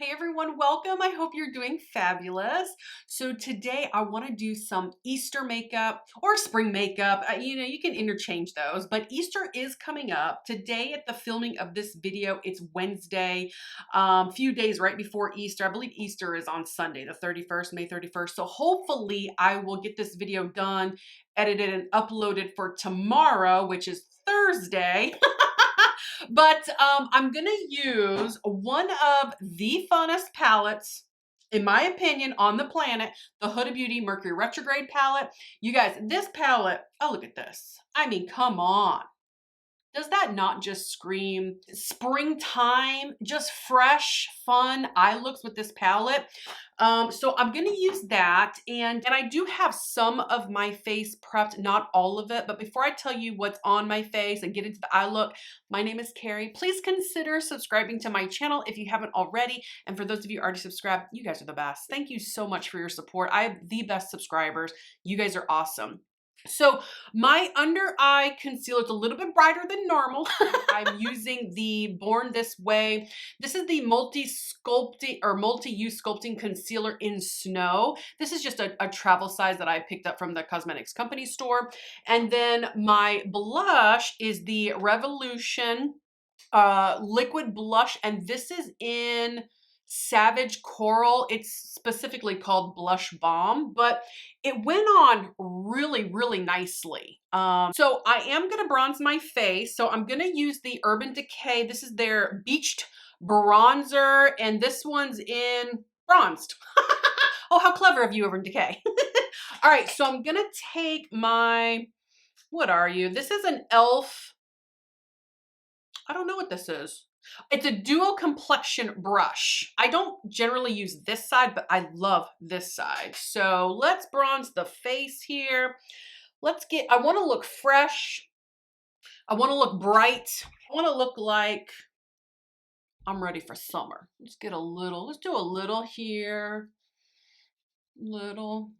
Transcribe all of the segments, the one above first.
Hey everyone, welcome. I hope you're doing fabulous. So today I want to do some Easter makeup or spring makeup. You can interchange those, but Easter is coming up. Today at the filming of this video, it's Wednesday, few days right before Easter. I believe Easter is on Sunday, the 31st, May 31st. So hopefully I will get this video done, edited and uploaded for tomorrow, which is Thursday. But I'm gonna use one of the funnest palettes, in my opinion, on the planet, the Huda Beauty Mercury Retrograde palette. You guys, this palette, oh, look at this. I mean, come on. Does that not just scream springtime, just fresh, fun eye looks with this palette? So I'm gonna use that, and I do have some of my face prepped, not all of it, but before I tell you what's on my face and get into the eye look, my name is Carrie. Please consider subscribing to my channel if you haven't already, and for those of you already subscribed, you guys are the best. Thank you so much for your support. I have the best subscribers. You guys are awesome. So my under eye concealer is a little bit brighter than normal. I'm using the Born This Way. This is the multi-use sculpting concealer in Snow. This is just a travel size that I picked up from the cosmetics company store. And then my blush is the Revolution liquid blush, and this is in Savage Coral. It's specifically called Blush Balm, but it went on really, really nicely. So I am gonna bronze my face. So I'm gonna use the Urban Decay. This is their Beached Bronzer, and this one's in Bronzed. Oh, how clever of you, Urban Decay. All right, so I'm gonna take my, what are you? This is an e.l.f. I don't know what this is. It's a duo complexion brush. I don't generally use this side, but I love this side. So let's bronze the face here. I want to look fresh. I want to look bright. I want to look like I'm ready for summer. Let's do a little here. Little.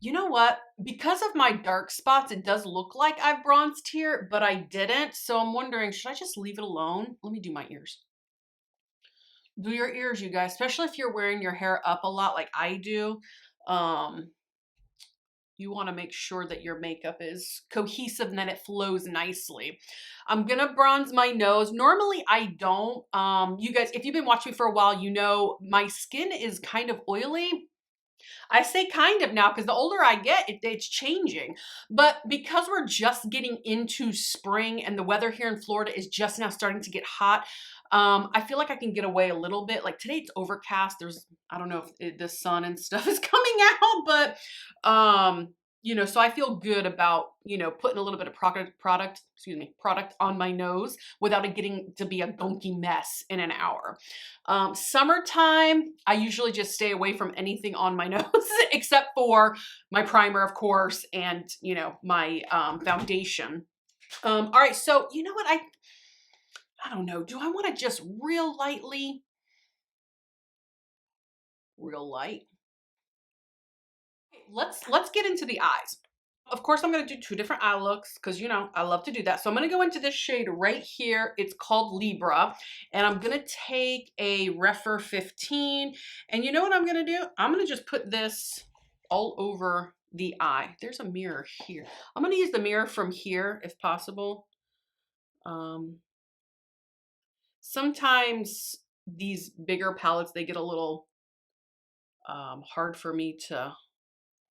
You know what? Because of my dark spots, it does look like I've bronzed here, but I didn't. So I'm wondering, should I just leave it alone? Let me do my ears. Do your ears, you guys, especially if you're wearing your hair up a lot like I do. You want to make sure that your makeup is cohesive and that it flows nicely. I'm going to bronze my nose. Normally I don't. You guys, if you've been watching me for a while, you know my skin is kind of oily. I say kind of now because the older I get, it's changing. But because we're just getting into spring and the weather here in Florida is just now starting to get hot, I feel like I can get away a little bit. Like today it's overcast. I don't know if the sun and stuff is coming out, but so I feel good about, putting a little bit of product on my nose without it getting to be a gunky mess in an hour. Summertime, I usually just stay away from anything on my nose except for my primer, of course, and, my foundation. All right, so you know what? I don't know. Do I want to just real light? Let's get into the eyes. Of course, I'm going to do two different eye looks because, I love to do that. So I'm going to go into this shade right here. It's called Libra. And I'm going to take a Refer 15. And you know what I'm going to do? I'm going to just put this all over the eye. There's a mirror here. I'm going to use the mirror from here if possible. Sometimes these bigger palettes, they get a little hard for me to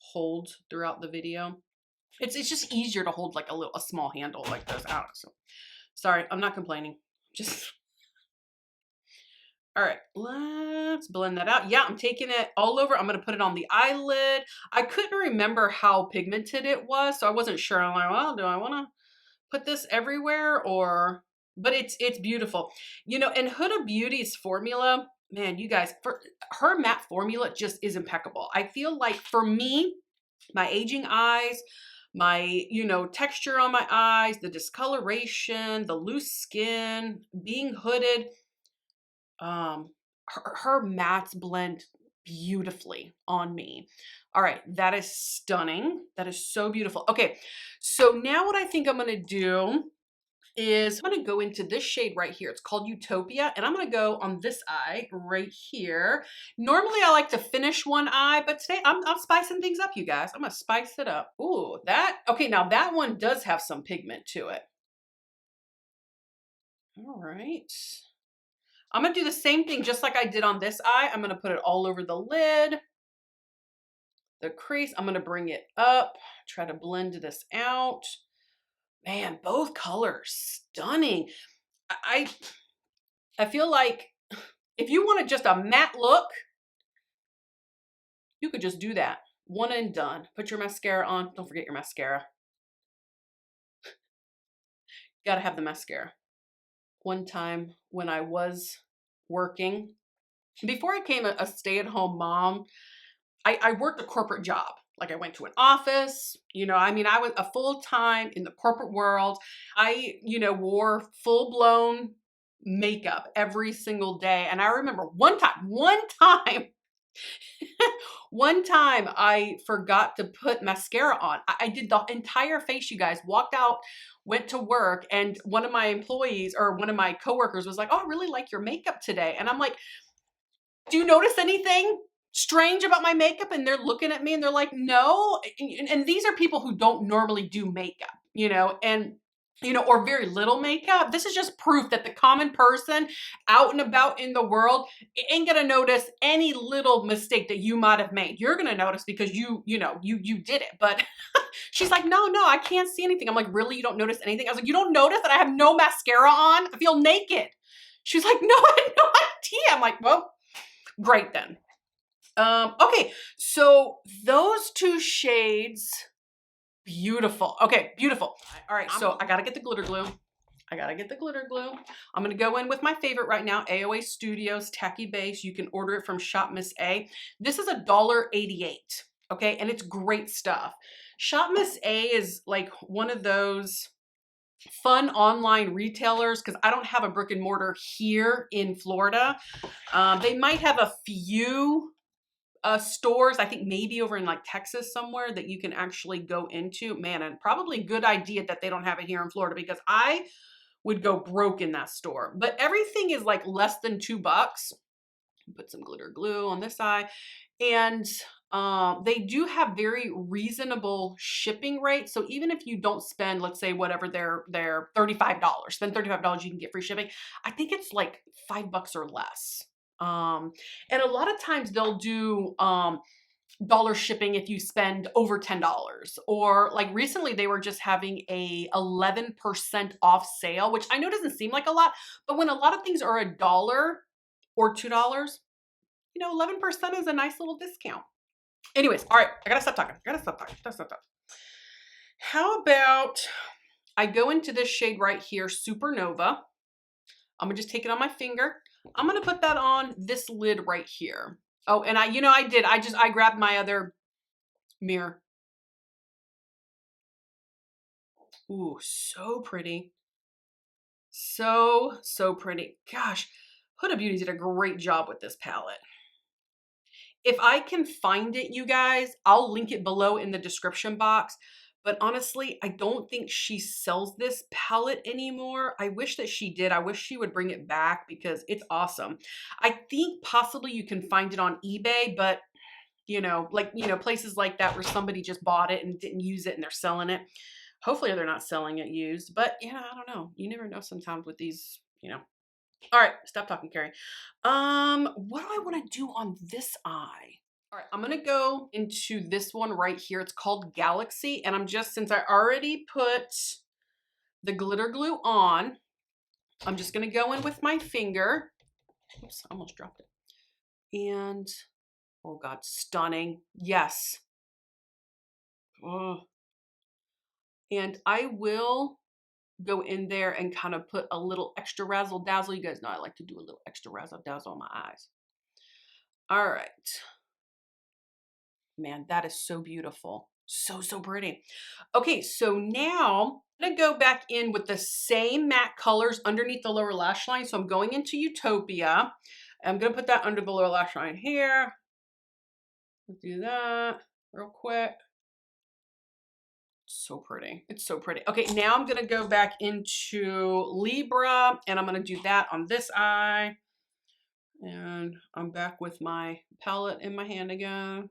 hold throughout the video. It's just easier to hold like a small handle like this out. So sorry, I'm not complaining. Just all right, let's blend that out. Yeah, I'm taking it all over. I'm gonna put it on the eyelid. I couldn't remember how pigmented it was, so I wasn't sure. I'm like, well, do I want to put this everywhere or? But it's beautiful, And Huda Beauty's formula, man, you guys, for her matte formula just is impeccable. I feel like for me, my aging eyes, my, texture on my eyes, the discoloration, the loose skin, being hooded, her mattes blend beautifully on me. All right, that is stunning. That is so beautiful. Okay, so now what I think I'm gonna do is I'm gonna go into this shade right here. It's called Utopia, and I'm gonna go on this eye right here. Normally I like to finish one eye, but today I'm spicing things up, you guys. I'm gonna spice it up. Ooh, okay, now that one does have some pigment to it. All right. I'm gonna do the same thing just like I did on this eye. I'm gonna put it all over the lid, the crease. I'm gonna bring it up, try to blend this out. Man, both colors, stunning. I I feel like if you wanted just a matte look, you could just do that. One and done. Put your mascara on. Don't forget your mascara. Gotta have the mascara. One time when I was working, before I became a stay-at-home mom, I worked a corporate job. Like I went to an office, I mean, I was a full-time in the corporate world. I, wore full-blown makeup every single day. And I remember one time, one time I forgot to put mascara on. I did the entire face, you guys. Walked out, went to work, and one of my employees or one of my coworkers was like, "Oh, I really like your makeup today." And I'm like, "Do you notice anything strange about my makeup?" And they're looking at me and they're like, "No." And these are people who don't normally do makeup, and or very little makeup. This is just proof that the common person out and about in the world ain't gonna notice any little mistake that you might have made. You're gonna notice because you did it. But she's like, no, I can't see anything. I'm like, really? You don't notice anything? I was like, you don't notice that I have no mascara on? I feel naked. She's like, no, I had no idea. I'm like, well, great then. Okay, so those two shades, beautiful. Okay, beautiful. All right, so I gotta get the glitter glue. I'm gonna go in with my favorite right now, AOA Studios Tacky Base. You can order it from Shop Miss A. This is $1.88, okay? And it's great stuff. Shop Miss A is like one of those fun online retailers because I don't have a brick and mortar here in Florida. They might have a few stores, I think maybe over in like Texas somewhere that you can actually go into. Man, and probably good idea that they don't have it here in Florida because I would go broke in that store. But everything is like less than $2. Put some glitter glue on this eye. And they do have very reasonable shipping rates. So even if you don't spend, let's say, whatever they're $35, spend $35, you can get free shipping. I think it's like $5 or less. And a lot of times they'll do dollar shipping if you spend over $10. Or like recently they were just having a 11% off sale, which I know doesn't seem like a lot, but when a lot of things are $1 or $2, 11% is a nice little discount. Anyways, all right, I gotta stop talking. How about I go into this shade right here, Supernova. I'm gonna just take it on my finger. I'm gonna put that on this lid right here. Oh, and I grabbed my other mirror. Ooh, so pretty. So pretty. Gosh, Huda Beauty did a great job with this palette. If I can find it, you guys, I'll link it below in the description box. But honestly, I don't think she sells this palette anymore. I wish that she did. I wish she would bring it back because it's awesome. I think possibly you can find it on eBay, but places like that where somebody just bought it and didn't use it and they're selling it. Hopefully they're not selling it used, but I don't know. You never know sometimes with these, All right, stop talking, Carrie. What do I want to do on this eye? All right, I'm gonna go into this one right here. It's called Galaxy, and since I already put the glitter glue on, I'm just gonna go in with my finger. Oops, I almost dropped it. And, oh God, stunning. Yes. Oh. And I will go in there and kind of put a little extra razzle dazzle. You guys know I like to do a little extra razzle dazzle on my eyes. All right. Man, that is so beautiful. So pretty. Okay, so now I'm gonna go back in with the same matte colors underneath the lower lash line. So I'm going into Utopia. I'm gonna put that under the lower lash line here. Let's do that real quick. So pretty. It's so pretty. Okay, now I'm gonna go back into Libra and I'm gonna do that on this eye. And I'm back with my palette in my hand again.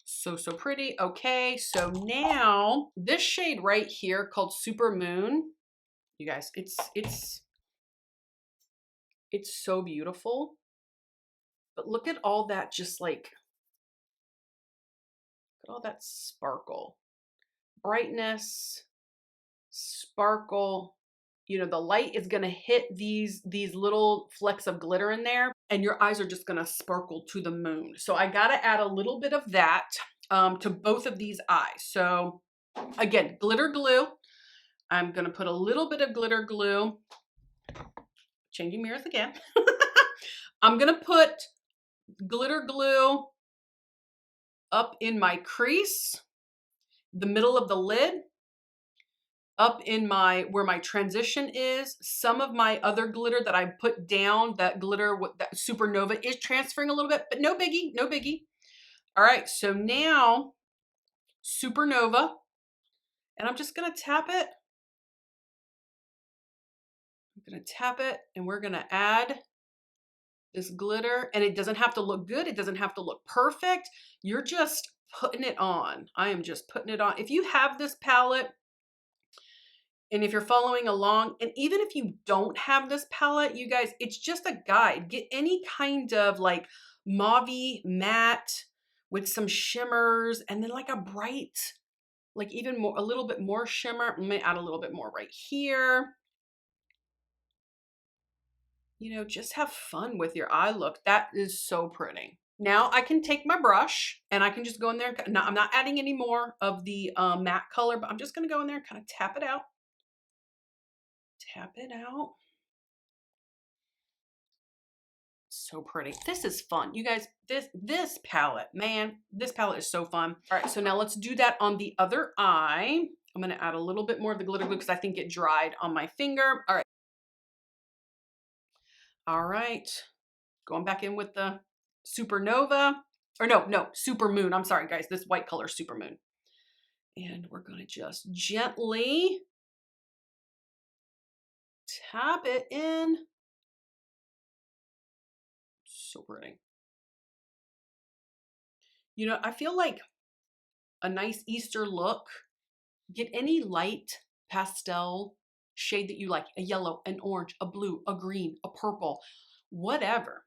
So, so pretty. Okay, so now this shade right here called Super Moon, you guys, it's so beautiful. But look at all that, just like, look at all that sparkle, brightness, sparkle. You know, the light is gonna hit these little flecks of glitter in there, and your eyes are just gonna sparkle to the moon. So I gotta add a little bit of that to both of these eyes. So again, glitter glue. I'm gonna put a little bit of glitter glue. Changing mirrors again. I'm gonna put glitter glue up in my crease, the middle of the lid, up in my, where my transition is. Some of my other glitter that I put down, that glitter, that Supernova is transferring a little bit, but no biggie, no biggie. All right, so now Supernova, and I'm just gonna tap it. I'm gonna tap it, and we're gonna add this glitter, and it doesn't have to look good. It doesn't have to look perfect. You're just putting it on. I am just putting it on. If you have this palette, and if you're following along, and even if you don't have this palette, you guys, it's just a guide. Get any kind of like mauve matte with some shimmers, and then like a bright, like even more, a little bit more shimmer. I'm gonna add a little bit more right here. You know, just have fun with your eye look. That is so pretty. Now I can take my brush and I can just go in there. Now, I'm not adding any more of the matte color, but I'm just gonna go in there and kind of tap it out. Tap it out. So pretty. This is fun. You guys, this palette, man, this palette is so fun. All right, so now let's do that on the other eye. I'm gonna add a little bit more of the glitter glue because I think it dried on my finger. All right. All right. Going back in with the Supernova. Or no, Super Moon. I'm sorry, guys. This white color, Super Moon. And we're gonna just gently tap it in. So pretty. You know, I feel like a nice Easter look. Get any light pastel shade that you like, a yellow, an orange, a blue, a green, a purple, whatever.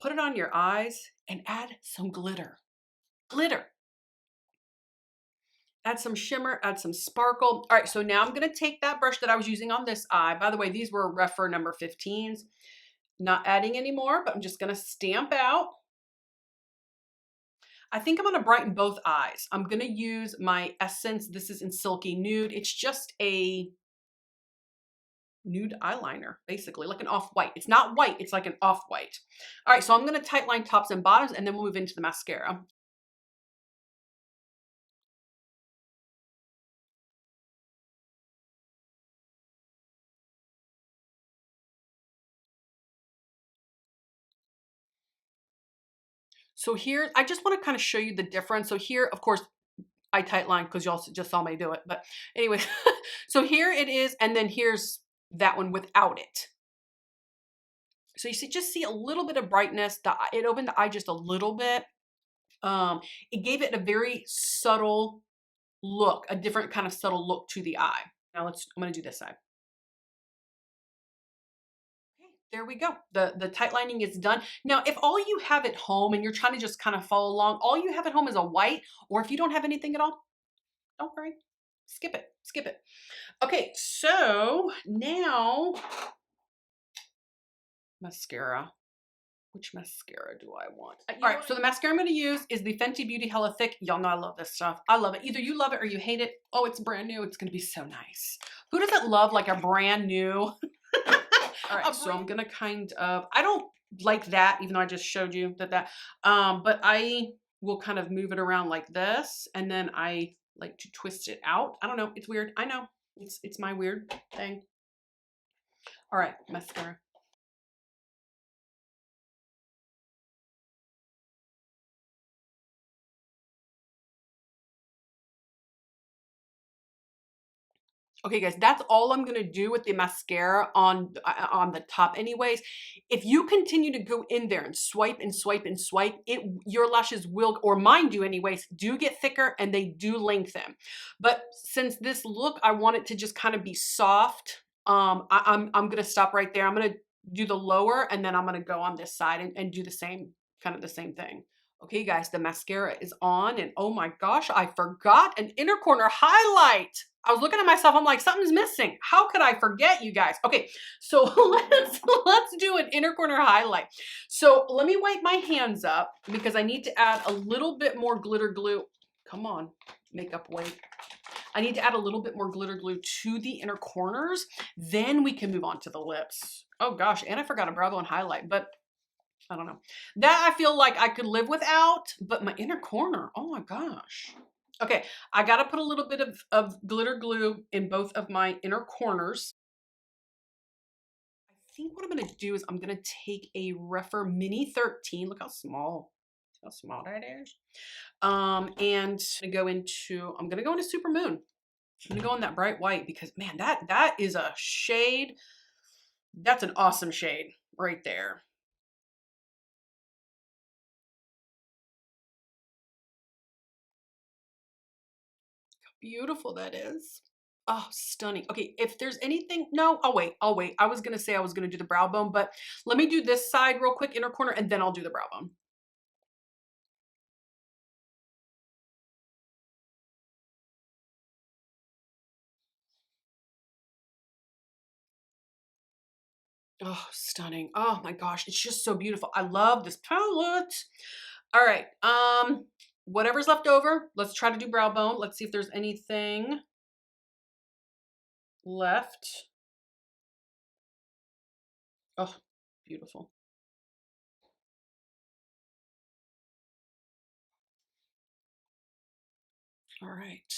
Put it on your eyes and add some glitter. Glitter. Add some shimmer, add some sparkle. All right, so now I'm gonna take that brush that I was using on this eye. By the way, these were Refer number 15s. Not adding any more, but I'm just gonna stamp out. I think I'm gonna brighten both eyes. I'm gonna use my Essence. This is in Silky Nude. It's just a nude eyeliner, basically, like an off-white. It's not white, it's like an off-white. All right, so I'm gonna tight line tops and bottoms, and then we'll move into the mascara. So here, I just wanna kind of show you the difference. So here, of course, I tight line because y'all just saw me do it. But anyway, so here it is, and then here's that one without it. So you see, just see a little bit of brightness. It opened the eye just a little bit. It gave it a very subtle look, a different kind of subtle look to the eye. Now I'm gonna do this side. Okay, there we go. The tight lining is done. Now, if all you have at home and you're trying to just kind of follow along, all you have at home is a white, or if you don't have anything at all, don't worry. Skip it, skip it. Okay, so now mascara. Which mascara do I want? All right, so the mascara I'm going to use is the Fenty Beauty Hella Thick. Y'all know I love this stuff. I love it. Either you love it or you hate it. Oh, it's brand new. It's going to be so nice. Who doesn't love like a brand new? All right, so I'm going to kind of, I don't like that, even though I just showed you that, but I will kind of move it around like this, and then I like to twist it out. I don't know. It's weird. I know. It's my weird thing. All right, mascara. Okay, guys, that's all I'm gonna do with the mascara on the top anyways. If you continue to go in there and swipe and swipe and swipe, your lashes will, or mine do anyways, do get thicker and they do lengthen. But since this look, I want it to just kind of be soft, I'm gonna stop right there. I'm gonna do the lower and then I'm gonna go on this side and do the same, kind of the same thing. Okay, guys, the mascara is on and oh my gosh, I forgot an inner corner highlight. I was looking at myself, I'm like, something's missing. How could I forget, you guys? Okay, so let's do an inner corner highlight. So let me wipe my hands up because I need to add a little bit more glitter glue. Come on, makeup wipe. I need to add a little bit more glitter glue to the inner corners. Then we can move on to the lips. Oh gosh, and I forgot a brow bone highlight, but I don't know. That I feel like I could live without, but my inner corner, oh my gosh. Okay, I gotta put a little bit of glitter glue in both of my inner corners. I think what I'm gonna do is I'm gonna take a Refer Mini 13. Look how small. See how small that is. And I'm gonna go into Super Moon. I'm gonna go in that bright white because man, that is a shade. That's an awesome shade right there. Beautiful that is. Oh, stunning. Okay, if there's anything, no, I'll wait. I'll wait. I was gonna say I was gonna do the brow bone, but let me do this side real quick, inner corner, and then I'll do the brow bone. Oh, stunning. Oh my gosh, it's just so beautiful. I love this palette. All right, whatever's left over, let's try to do brow bone. Let's see if there's anything left. Oh, beautiful. All right.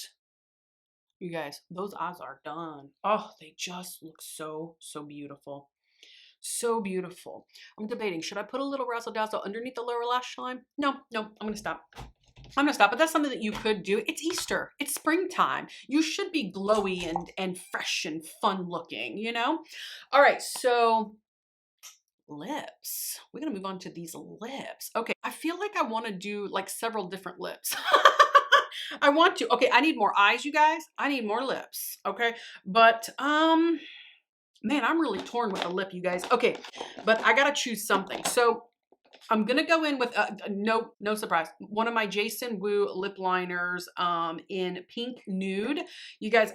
You guys, those eyes are done. Oh, they just look so, so beautiful. So beautiful. I'm debating, should I put a little razzle dazzle underneath the lower lash line? No, no, I'm gonna stop. I'm gonna stop, but that's something that you could do. It's Easter, it's springtime. You should be glowy and fresh and fun looking, you know? All right, so lips. We're gonna move on to these lips. Okay, I feel like I wanna do like several different lips. I want to. Okay, I need more eyes, you guys. I need more lips. Okay, but man, I'm really torn with the lip, you guys. Okay, but I gotta choose something. So I'm gonna go in with no surprise. One of my Jason Wu lip liners in pink nude. You guys,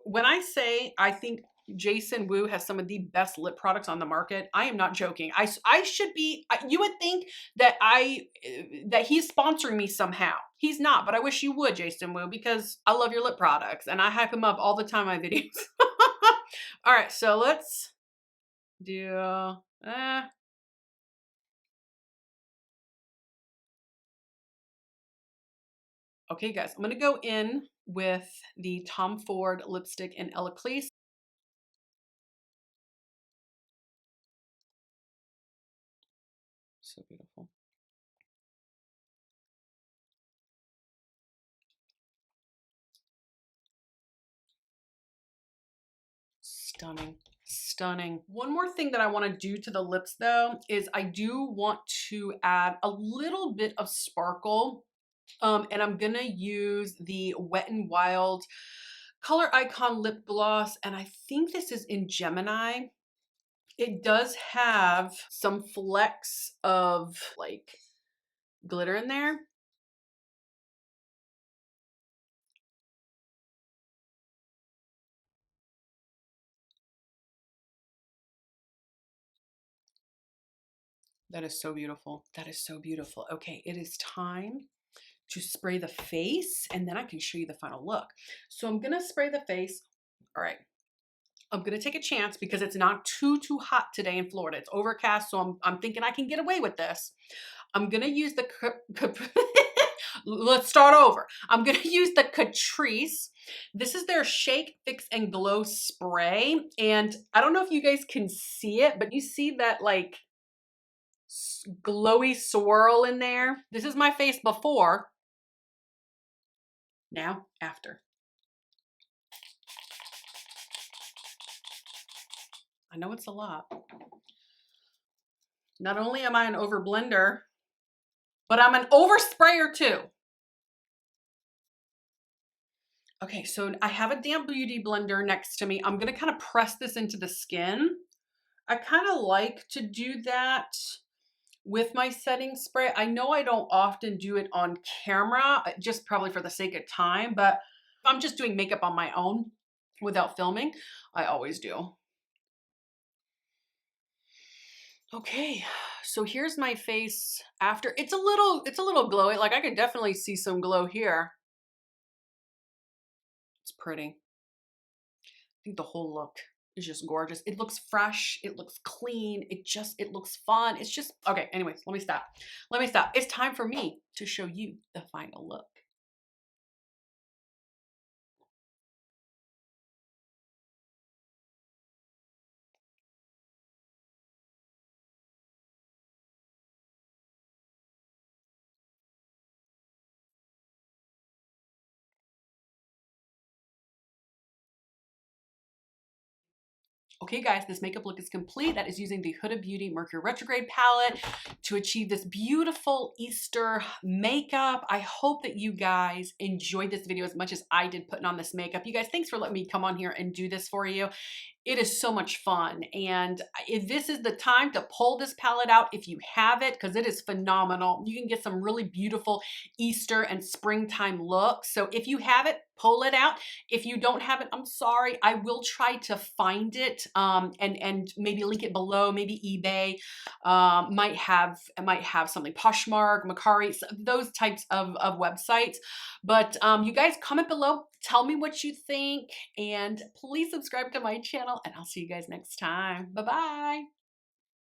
when I say I think Jason Wu has some of the best lip products on the market, I am not joking. I should be. You would think that that he's sponsoring me somehow. He's not, but I wish you would, Jason Wu, because I love your lip products and I hype him up all the time in my videos. All right, so let's do. Okay, guys, I'm gonna go in with the Tom Ford lipstick in Eclipse. So beautiful. Stunning, stunning. One more thing that I wanna do to the lips though, is I do want to add a little bit of sparkle. And I'm gonna use the Wet n Wild Color Icon Lip Gloss, and I think this is in Gemini. It does have some flecks of like glitter in there. That is so beautiful. That is so beautiful. Okay, it is time to spray the face and then I can show you the final look. So I'm gonna spray the face. All right. I'm gonna take a chance because it's not too hot today in Florida. It's overcast, so I'm thinking I can get away with this. I'm gonna use the let's start over. I'm gonna use the Catrice. This is their Shake, Fix, and Glow spray. And I don't know if you guys can see it, but you see that like glowy swirl in there. This is my face before, now after. I know it's a lot. Not only am I an over blender, but I'm an over sprayer too. Okay, so I have a damp beauty blender next to me. I'm gonna kind of press this into the skin. I kind of like to do that with my setting spray. I know I don't often do it on camera, just probably for the sake of time, but if I'm just doing makeup on my own without filming, I always do. Okay, so here's my face after. It's a little glowy. Like I could definitely see some glow here. It's pretty. I think the whole look is just gorgeous. It looks fresh. It looks clean. It looks fun. It's just, okay, anyways, let me stop. Let me stop. It's time for me to show you the final look. Okay guys, this makeup look is complete. That is using the Huda Beauty Mercury Retrograde palette to achieve this beautiful Easter makeup. I hope that you guys enjoyed this video as much as I did putting on this makeup. You guys, thanks for letting me come on here and do this for you. It is so much fun, and if this is the time to pull this palette out if you have it, because it is phenomenal. You can get some really beautiful Easter and springtime looks. So if you have it, pull it out. If you don't have it, I'm sorry. I will try to find it and maybe link it below. Maybe eBay might have something, Poshmark, Macari, those types of websites. But you guys, comment below. Tell me what you think, and please subscribe to my channel, and I'll see you guys next time. Bye-bye.